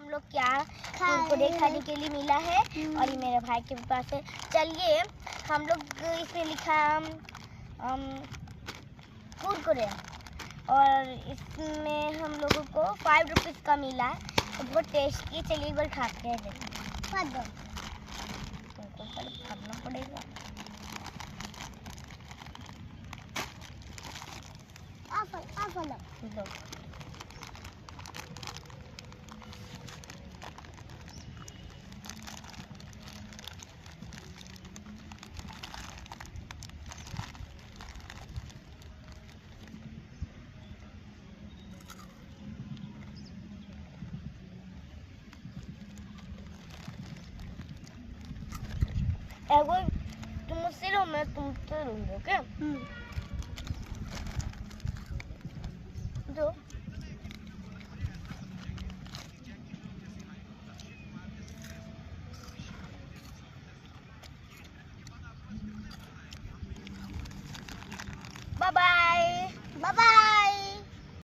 हम लोग क्या कुरकुरे खाने के लिए मिला है और ये मेरे भाई के पास है। चलिए हम लोग इसमें लिखा कुरकुरे और इसमें हम लोगों को 5 रुपीज़ का मिला है तो बहुत टेस्टी। चलिए एक बार खाते हैं। तुमको पहले खाना पड़ेगा। लो। एगो तुम मुझसे लो, मैं तुमसे लूंगी। ओके दो। Bye bye.